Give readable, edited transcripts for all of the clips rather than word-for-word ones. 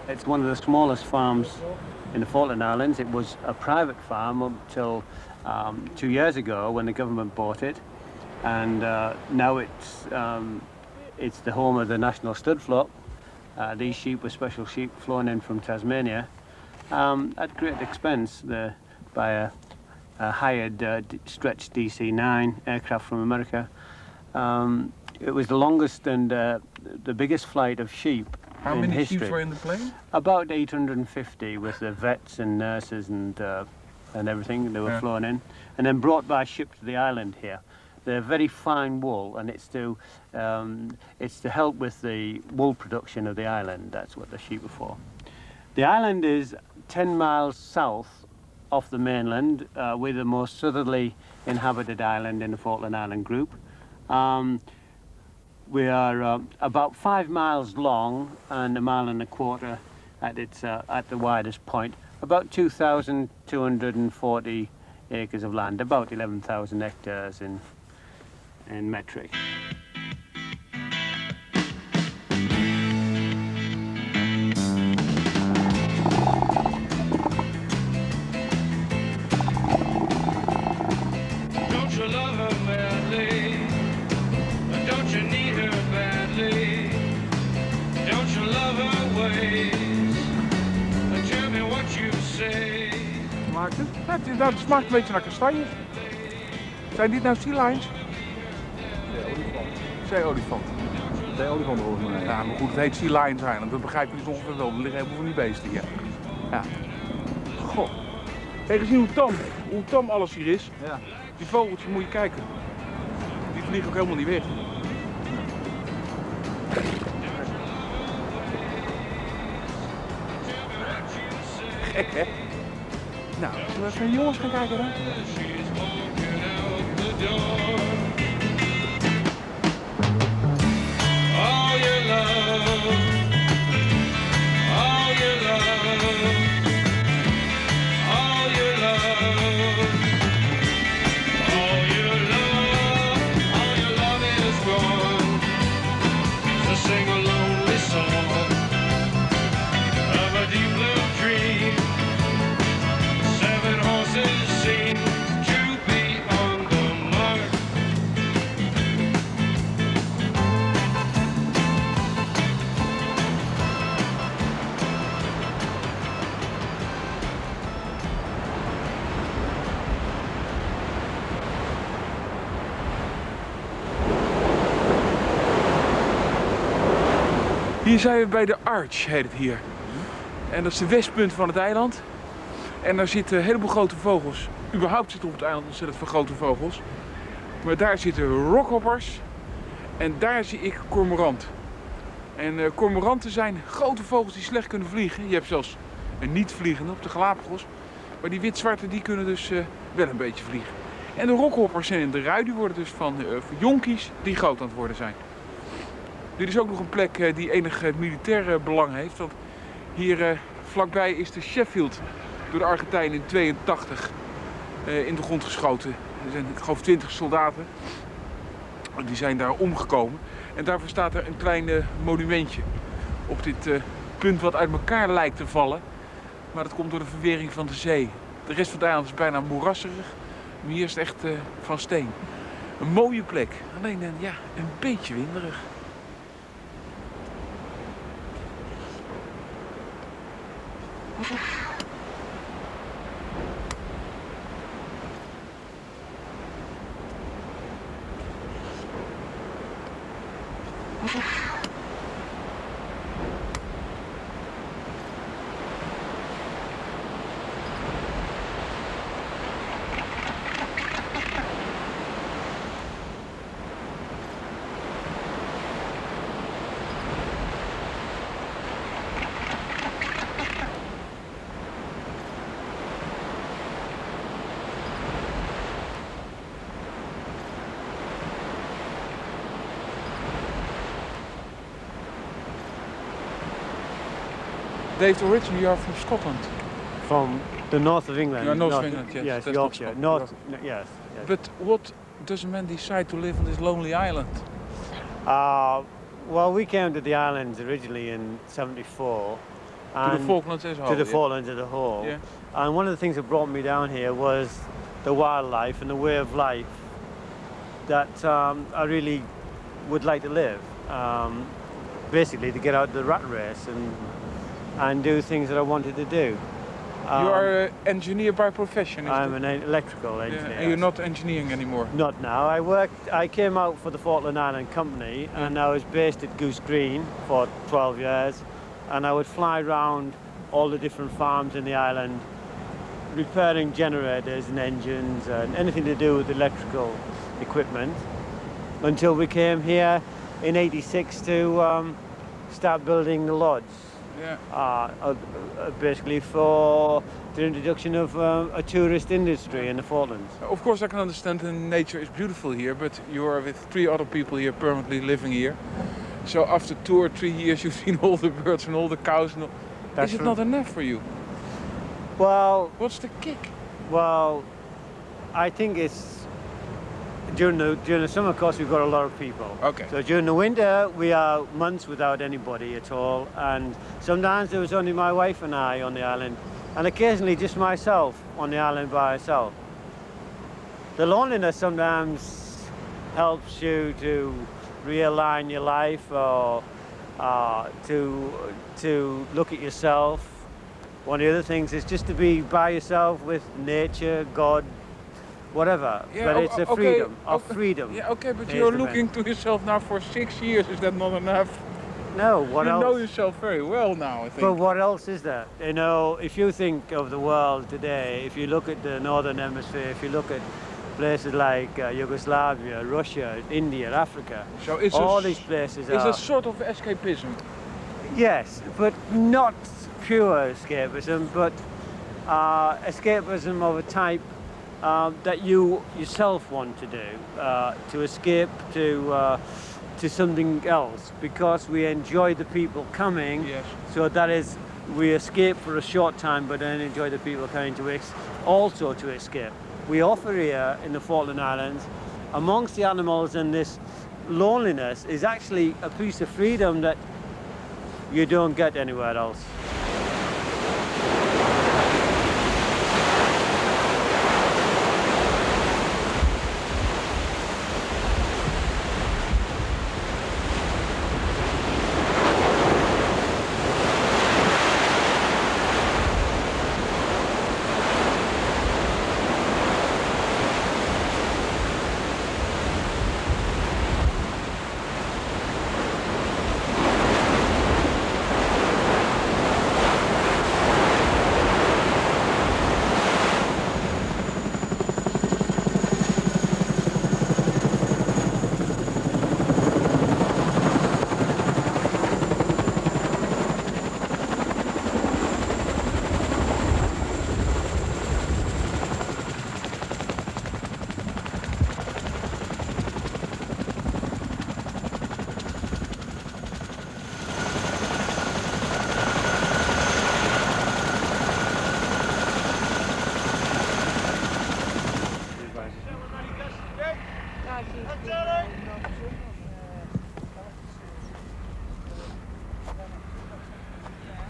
It's one of the smallest farms in the Falkland Islands. It was a private farm until 2 years ago when the government bought it, and now it's the home of the national stud flock. These sheep were special sheep flown in from Tasmania at great expense by a hired stretch DC-9 aircraft from America. It was the longest and the biggest flight of sheep. How many sheep were in the plane? About 850 with the vets and nurses and everything. They were flown in and then brought by ship to the island here. They're very fine wool, and it's to help with the wool production of the island. That's what the sheep are for. The island is 10 miles south off the mainland. We're the most southerly inhabited island in the Falkland Island group. We are about 5 miles long and 1.25 miles at the widest point. About 2,240 acres of land, about 11,000 hectares in metric. Don't you love her madly? Don't you need her badly? Don't you love her ways? Tell me what you say. Smaakt het? Ja, het smaakt een beetje naar kastanjes. Zijn dit nou sea lions? Zeeolifant. Zeeolifant volgens mij. Ja, maar goed, het heet Sea Lions Island, dat begrijp je dus ongeveer wel. Er liggen heel veel van die beesten hier. Ja. Goh. Heb je gezien hoe tam alles hier is? Ja. Die vogeltjes moet je kijken. Die vliegen ook helemaal niet weg. Gek, hè? Nou, zullen we even naar de jongens gaan kijken dan? All your love, all your love, all your love, all your love, all your love is gone. So sing a lonely song of a deep blue dream. 7 horses seem to be on the mark. Hier zijn we bij de Arch, heet het hier. En dat is de westpunt van het eiland. En daar zitten een heleboel grote vogels. Überhaupt zitten op het eiland ontzettend veel grote vogels. Maar daar zitten rockhoppers. En daar zie ik cormorant. En cormoranten zijn grote vogels die slecht kunnen vliegen. Je hebt zelfs een niet-vliegende op de Galapagos. Maar die wit-zwarte die kunnen dus wel een beetje vliegen. En de rockhoppers en de rui die worden dus van jonkies die groot aan het worden zijn. Dit is ook nog een plek die enig militair belang heeft. Want hier vlakbij is de Sheffield door de Argentijnen in 82 in de grond geschoten. Er zijn, ik geloof, 20 soldaten. Die zijn daar omgekomen. En daarvoor staat er een klein monumentje op dit punt wat uit elkaar lijkt te vallen. Maar dat komt door de verwering van de zee. De rest van het eiland is bijna moerasserig. Maar hier is het echt van steen. Een mooie plek. Alleen ja, een beetje winderig. Dave, originally you are from Scotland. From the north of England. Yeah, north of England, yes. Yes, That's Yorkshire. not North, Scotland. yes, yes. But what does a man decide to live on this lonely island? Well, we came to the islands originally in '74. To the Falklands as a whole? To the yeah. Falklands as a whole. Yeah. And one of the things that brought me down here was the wildlife and the way of life that I really would like to live. Basically, to get out of the rat race and do things that I wanted to do. You are an engineer by profession, I'm an electrical yeah, engineer. and you're not engineering anymore? Not now. I came out for the Falkland Island Company and I was based at Goose Green for 12 years, and I would fly around all the different farms in the island repairing generators and engines and anything to do with electrical equipment until we came here in '86 to start building the lodge. Yeah. Basically for the introduction of a tourist industry in the Falklands. Of course I can understand that nature is beautiful here, but you are with 3 other people here permanently living here. So after 2 or 3 years you've seen all the birds and all the cows. And all. That's Is it true. not enough for you? Well, What's the kick? well, I think it's during the summer, of course, we've got a lot of people. Okay. So during the winter, we are months without anybody at all, and sometimes there was only my wife and I on the island, and occasionally just myself on the island by myself. The loneliness sometimes helps you to realign your life or to look at yourself. One of the other things is just to be by yourself with nature, God, whatever. Yeah, but it's a okay, freedom, of okay. freedom. Yeah, okay, but Here's you're the looking to yourself now for 6 years. Is that not enough? No, what you else? know yourself very well now, I think. But what else is there? You know, if you think of the world today, if you look at the northern hemisphere, if you look at places like Yugoslavia, Russia, India, Africa, So it's all a, these places it's are... a sort of escapism. Yes, but not pure escapism, but escapism of a type that you yourself want to do, to escape to something else, because we enjoy the people coming. Yes. So that is, we escape for a short time, but then enjoy the people coming to also to escape. We offer here in the Falkland Islands, amongst the animals and this loneliness, is actually a piece of freedom that you don't get anywhere else.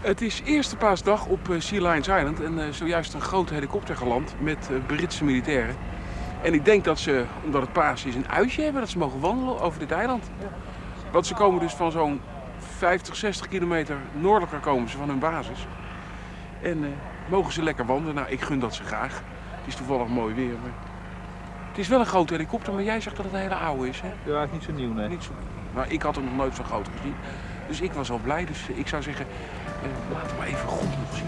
Het is eerste paasdag op Falkland Islands en zojuist een grote helikopter geland met Britse militairen. En ik denk dat ze, omdat het paas is, een uitje hebben dat ze mogen wandelen over dit eiland. Want ze komen dus van zo'n 50, 60 kilometer noordelijker komen ze van hun basis. En mogen ze lekker wandelen. Nou, ik gun dat ze graag. Het is toevallig mooi weer. Maar... Het is wel een grote helikopter, maar jij zegt dat het een hele oude is, hè? Ja, het is niet zo nieuw, nee. Niet zo nieuw. Maar ik had hem nog nooit zo groot gezien. Dus ik was al blij. Dus ik zou zeggen, laten we maar even goed nog zien.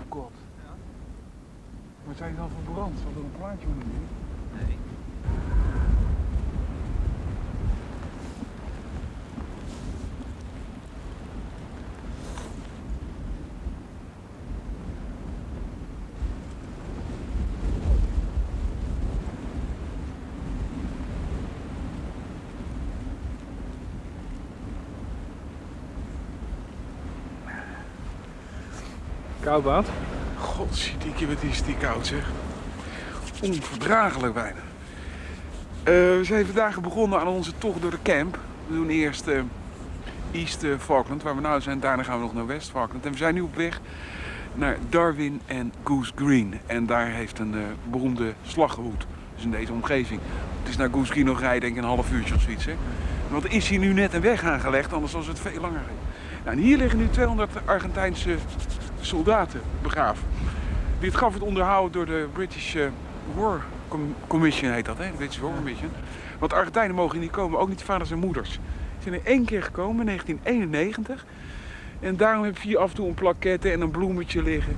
God. Wat zijn die dan voor brand? Zal er een plaatje onder doen? Nee. Koud bad? Godzijdank, wat is die koud, zeg. Onverdraaglijk bijna. We zijn vandaag begonnen aan onze tocht door de camp. We doen eerst East Falkland, waar we nou zijn. Daarna gaan we nog naar West Falkland. En we zijn nu op weg naar Darwin en Goose Green. En daar heeft een beroemde slag gewoed. Dus in deze omgeving. Het is naar Goose Green nog rijden, denk ik een half uurtje of zoiets. Hè? Want er is hier nu net een weg aangelegd, anders was het veel langer. Nou, en hier liggen nu 200 Argentijnse soldaten begraven. Dit gaf het onderhouden door de British War Commission, heet dat, hè? De British War Commission. Want de Argentijnen mogen niet komen, ook niet vaders en moeders. Ze zijn er 1 keer gekomen, in 1991. En daarom heb je hier af en toe een plaquette en een bloemetje liggen.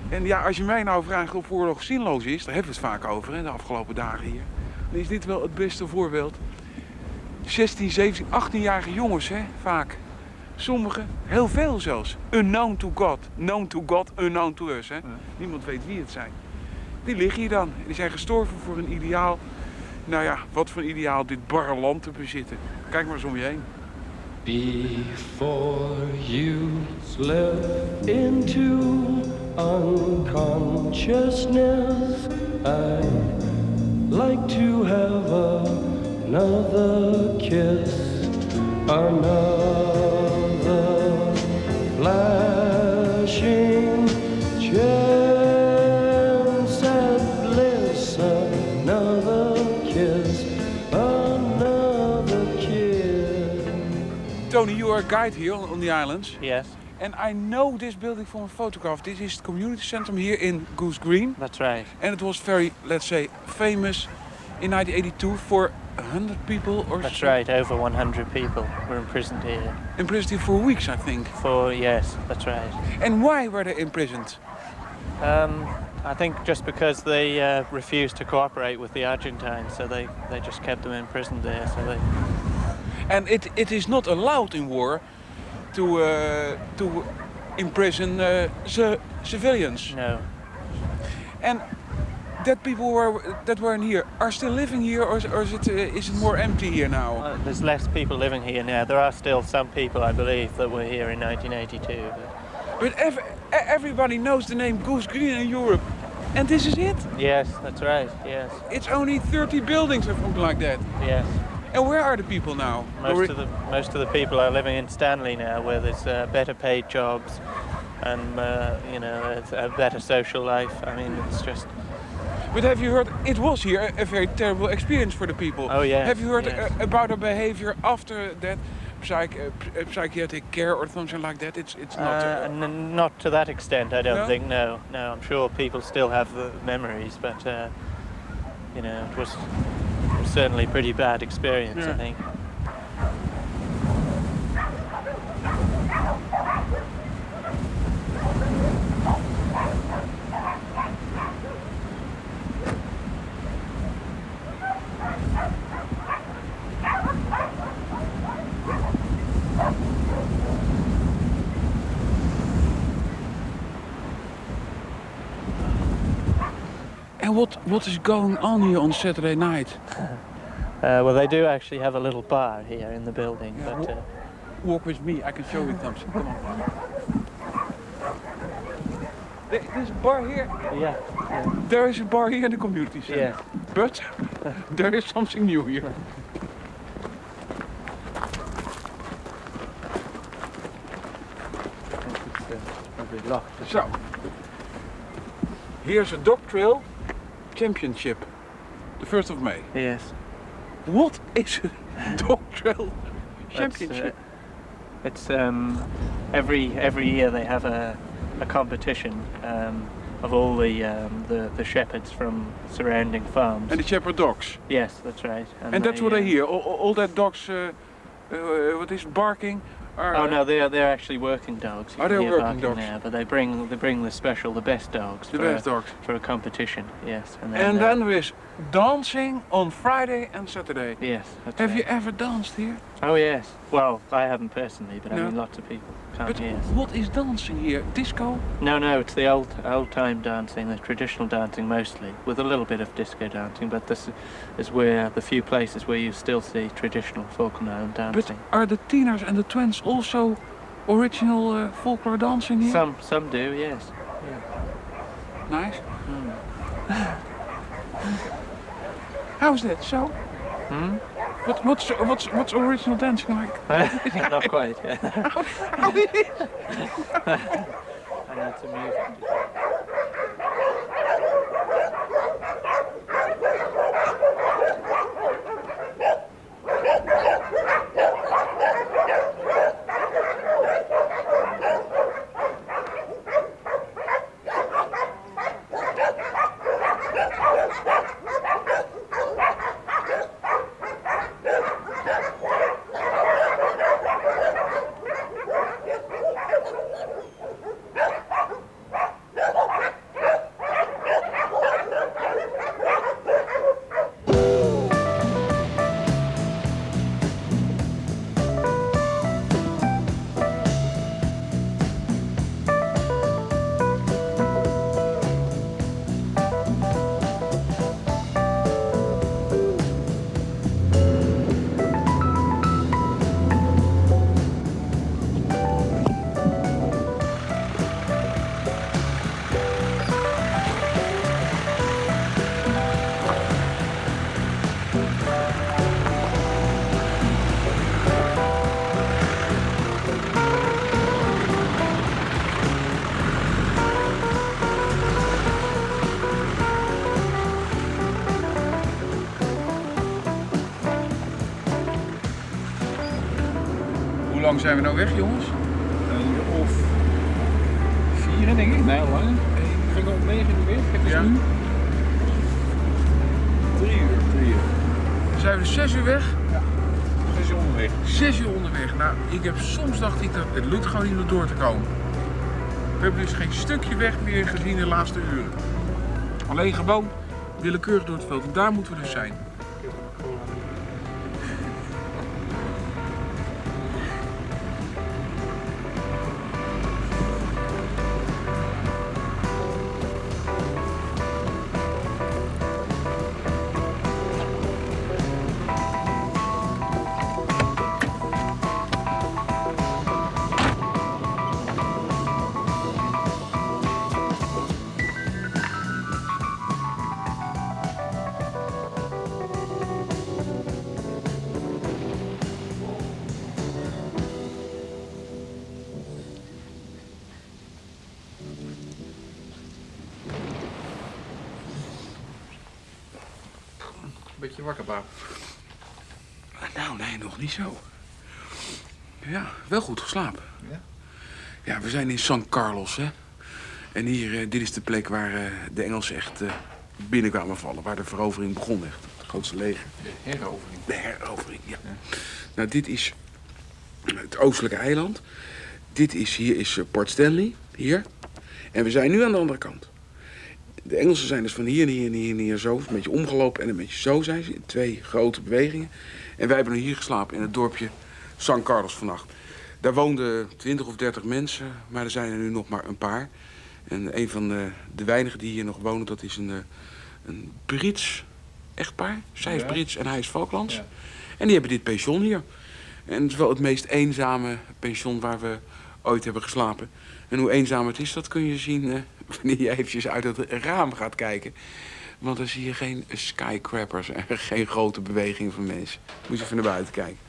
En ja, als je mij nou vraagt of oorlog zinloos is, daar hebben we het vaak over, hè, de afgelopen dagen hier. Dan is dit wel het beste voorbeeld. 16, 17, 18-jarige jongens, hè, vaak. Sommigen, heel veel zelfs. Unknown to God. Known to God, unknown to us. Hè? Ja. Niemand weet wie het zijn. Die liggen hier dan. Die zijn gestorven voor een ideaal. Nou ja, wat voor een ideaal dit barre land te bezitten. Kijk maar eens om je heen. Before you slip into unconsciousness, I'd like to have another kiss, another flashing chance at bliss, another kiss, another kiss. Tony, you are a guide here on the islands. Yes, And I know this building from a photograph. This is the community center here in Goose Green. that's right. And it was very, let's say, famous in 1982 for 100 people or That's so. right, over 100 people were imprisoned here. Imprisoned here for weeks, I think. Yes, that's right. And why were they imprisoned? I think just because they refused to cooperate with the Argentines, so they just kept them imprisoned there. So they... And it is not allowed in war to imprison civilians. No. And that people that were in here are still living here, or is it more empty here now? There's less people living here now. There are still some people, I believe, that were here in 1982. But everybody knows the name Goose Green in Europe, and this is it. Yes, that's right. Yes, It's only 30 buildings or something like that. yes. And where are the people now? Most of the people are living in Stanley now, where there's better paid jobs, and you know, it's a better social life. I mean, it's just. But have you heard, it was here a very terrible experience for the people. Oh yes. Have you heard yes. about the behavior after that, psychiatric care or something like that? It's not... Not to that extent, I don't No? think. No, I'm sure people still have the memories, but you know, it was certainly a pretty bad experience. Yeah. I think. And what is going on here on Saturday night? Well, they do actually have a little bar here in the building, Yeah, but Walk with me, I can show you something. Come on. There's a bar here. yeah. There is a bar here in the community center. Yeah. But there is something new here. Probably locked. So, here's a dog trail championship, the 1st of May. Yes. What is a dog trail championship? It's every year they have a competition of all the shepherds from surrounding farms. And the shepherd dogs. Yes, that's right. And that's what I hear. All that dogs, what is it, barking? Are, Oh no, they're actually working dogs. You Are can they hear working barking dogs? There, but they bring the best dogs. The for best dogs. for a competition. Yes. And then there is dancing on Friday and Saturday. Yes. That's Have right. you ever danced here? Oh yes. Well, I haven't personally, but I No. mean lots of people come. But Yes. what is dancing here? Disco? No, it's the old time dancing, the traditional dancing mostly, with a little bit of disco dancing. But this is where the few places where you still see traditional Falkland Island But dancing. are the teeners and the twins also original folklore dancing here? Some do, yes. Nice. How's that so? Hmm? What's original dancing like? Not quite. Yeah. How it is? I know it's amusing. Hoe lang zijn we nou weg, jongens? Een uur of 4, denk ik. Nee, langer. Ik ging om 9 uur weer. Kijk eens Ja. nu. 3 uur. 3 uur. Zijn we dus 6 uur weg? 6 uur onderweg. 6 uur onderweg. Nou, soms dacht ik dat het lukt gewoon niet om door te komen. We hebben dus geen stukje weg meer gezien in de laatste uren. Alleen gewoon willekeurig door het veld. En daar moeten we dus zijn. beetje wakker, Paap? Nou, nee, nog niet zo. Ja, wel goed geslapen. Ja? Ja, we zijn in San Carlos, hè. En hier, dit is de plek waar de Engelsen echt binnenkwamen vallen. Waar de verovering begon, echt. Het grootste leger. De herovering. De herovering, ja. Nou, dit is het oostelijke eiland. Hier is Port Stanley, hier. En we zijn nu aan de andere kant. De Engelsen zijn dus van hier, hier, zo. Een beetje omgelopen en een beetje zo zijn ze. In 2 grote bewegingen. En wij hebben nu hier geslapen in het dorpje San Carlos vannacht. Daar woonden 20 of 30 mensen, maar er zijn er nu nog maar een paar. En een van de weinigen die hier nog wonen, dat is een Brits echtpaar. Zij is Brits en hij is Falklands. Ja. En die hebben dit pension hier. En het is wel het meest eenzame pension waar we ooit hebben geslapen. En hoe eenzaam het is, dat kun je zien wanneer je eventjes uit het raam gaat kijken. Want dan zie je geen skycrappers en geen grote beweging van mensen. Moet je even naar buiten kijken.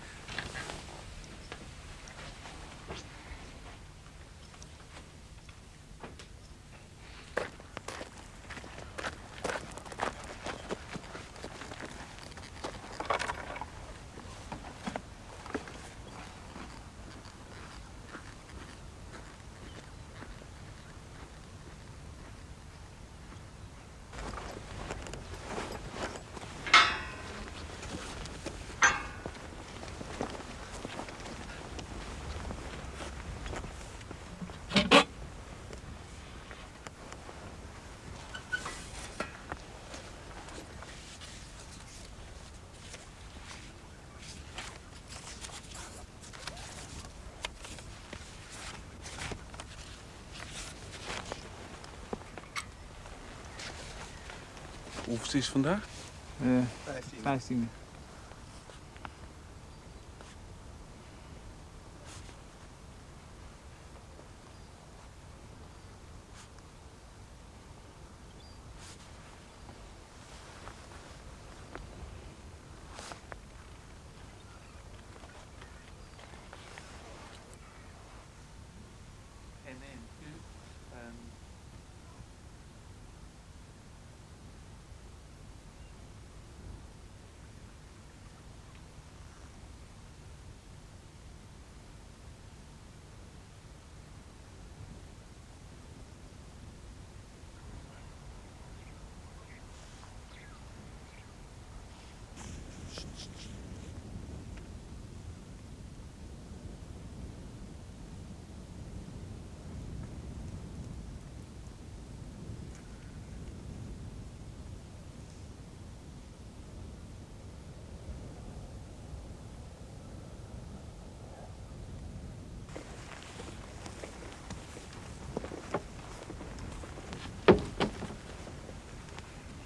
Hoeveel is het vandaag? 15.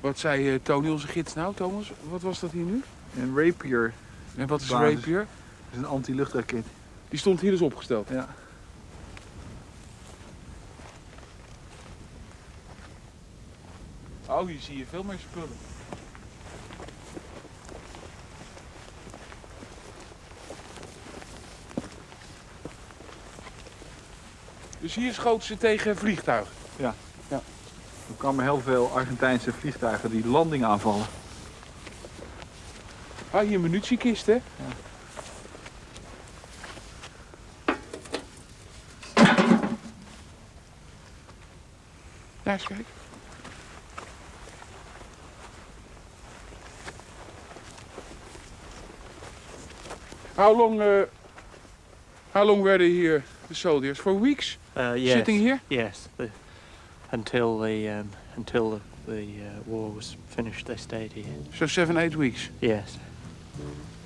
Wat zei Tony, onze gids nou, Thomas? Wat was dat hier nu? Een rapier. En wat is een Basis. rapier? Dat is een anti-luchtraket. Die stond hier dus opgesteld. Ja. Oh, hier zie je veel meer spullen. Dus hier schoten ze tegen vliegtuigen? Ja. Ja. Er kwamen heel veel Argentijnse vliegtuigen die landing aanvallen. Ah, hier een munitiekist, hè? Ja, eens kijken. How long were they here, the soldiers? For weeks? Yes. Sitting here? Yes. Until the war was finished, they stayed here. So 7-8 weeks? Yes.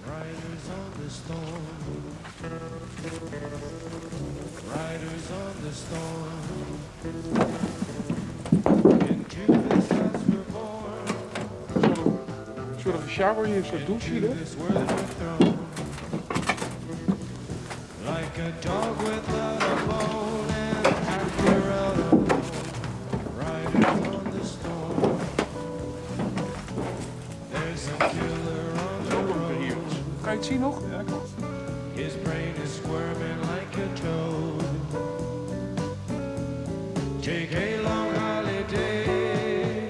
Riders on the storm. Riders on the storm. Into this house we're born. Sort of a shower hier, zo'n douche hier. This world we're thrown. Like a dog without a bone and after out alone. Riders on the storm. There's a killer on the road. Kan je het zien nog? Ja, klopt. His brain is squirming like a toad. Take a long holiday.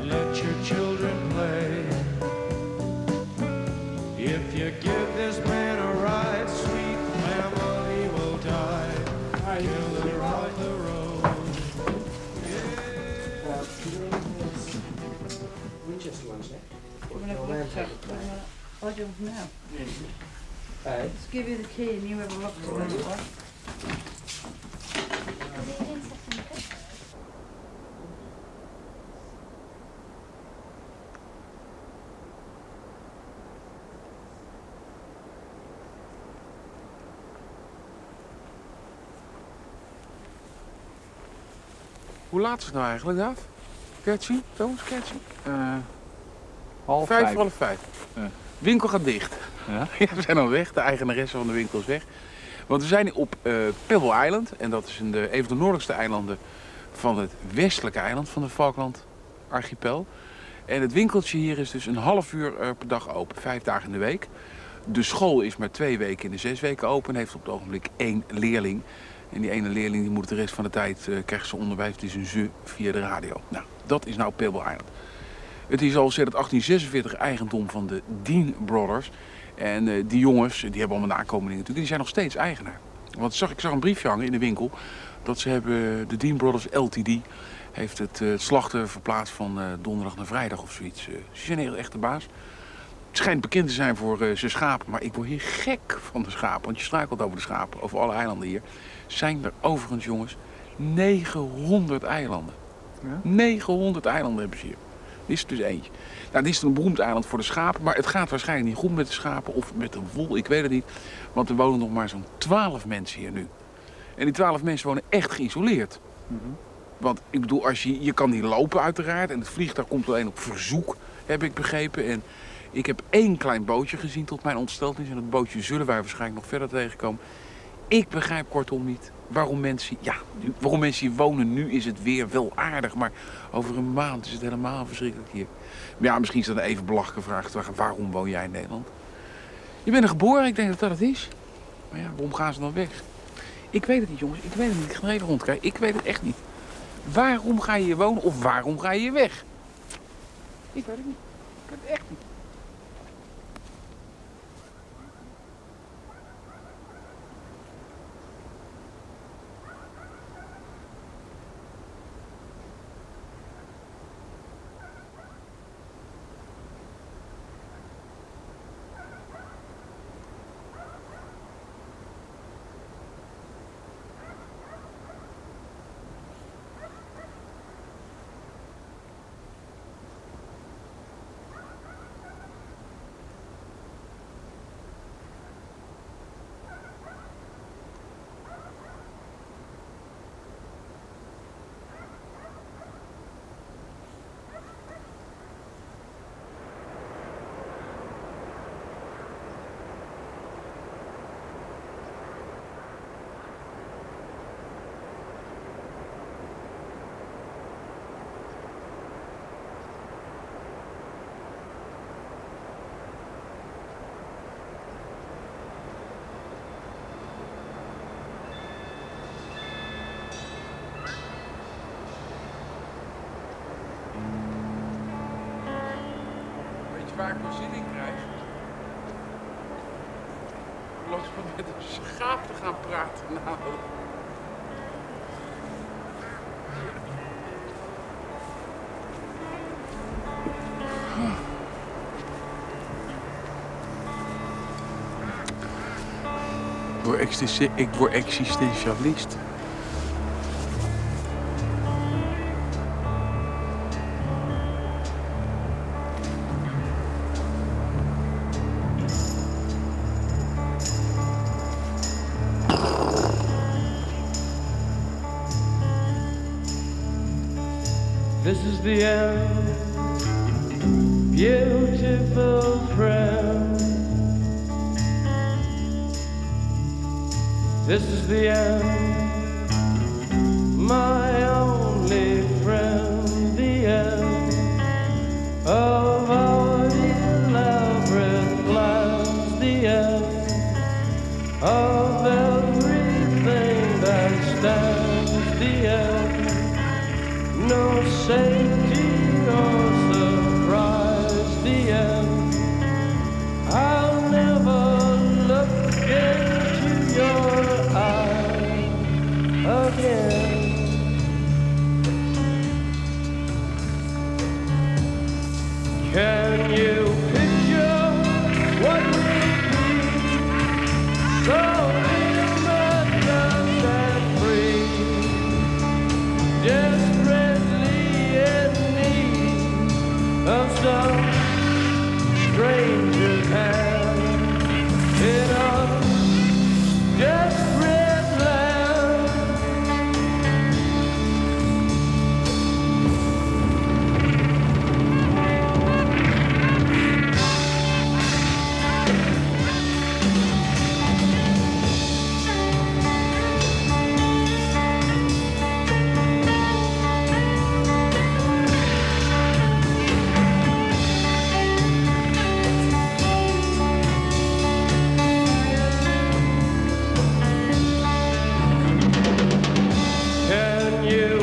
Let your children I don't know. Let's give you the key and you have a look to it. Hoe laat is het nou eigenlijk, Daaf? Kertje? Thomas, kertje? 4:30. 5:30. Ja. Winkel gaat dicht. Ja? Ja, we zijn al weg, de eigenaresse van de winkel is weg. Want we zijn op Pebble Island. En dat is een van de noordelijkste eilanden van het westelijke eiland van de Falkland archipel. En het winkeltje hier is dus een half uur per dag open, 5 dagen in de week. De school is maar 2 weken in de 6 weken open en heeft op het ogenblik 1 leerling. En die ene leerling die moet de rest van de tijd krijgt ze onderwijs. Het is een ze via de radio. Nou, dat is nou Pebble Island. Het is al sinds 1846 eigendom van de Dean Brothers. En die jongens, die hebben allemaal nakomelingen natuurlijk, die zijn nog steeds eigenaar. Want ik zag een briefje hangen in de winkel dat ze hebben, de Dean Brothers LTD, heeft het slachten verplaatst van donderdag naar vrijdag of zoiets. Ze zijn heel echt de baas. Het schijnt bekend te zijn voor zijn schapen, maar ik word hier gek van de schapen. Want je struikelt over de schapen, over alle eilanden hier. Zijn er overigens, jongens, 900 eilanden. Ja? 900 eilanden hebben ze hier. Dit is er dus eentje. Nou, dit is een beroemd eiland voor de schapen, maar het gaat waarschijnlijk niet goed met de schapen of met de wol, ik weet het niet. Want er wonen nog maar zo'n 12 mensen hier nu. En die 12 mensen wonen echt geïsoleerd. Want ik bedoel, je kan niet lopen uiteraard en het vliegtuig komt alleen op verzoek, heb ik begrepen. En ik heb 1 klein bootje gezien tot mijn ontsteltenis en dat bootje zullen wij waarschijnlijk nog verder tegenkomen. Ik begrijp kortom niet waarom mensen hier wonen. Nu is het weer wel aardig, maar over een maand is het helemaal verschrikkelijk hier. Maar ja, misschien is dat een even belachelijke vraag te vragen. Waarom woon jij in Nederland? Je bent er geboren, ik denk dat dat het is. Maar ja, waarom gaan ze dan weg? Ik weet het niet, jongens. Ik weet het niet. Ik ga er even rondkijken. Ik weet het echt niet. Waarom ga je hier wonen of waarom ga je hier weg? Ik weet het niet. Ik weet het echt niet. Waar ik mijn zin in krijg. Los van met een schaap te gaan praten. Nou. Ik word existentialist. This is the end, beautiful friend. This is the end, my only friend. The end of our elaborate plans. The end of everything that stands. The end. No safety or surprise, the end. I'll never look into your eyes again. Can you picture you.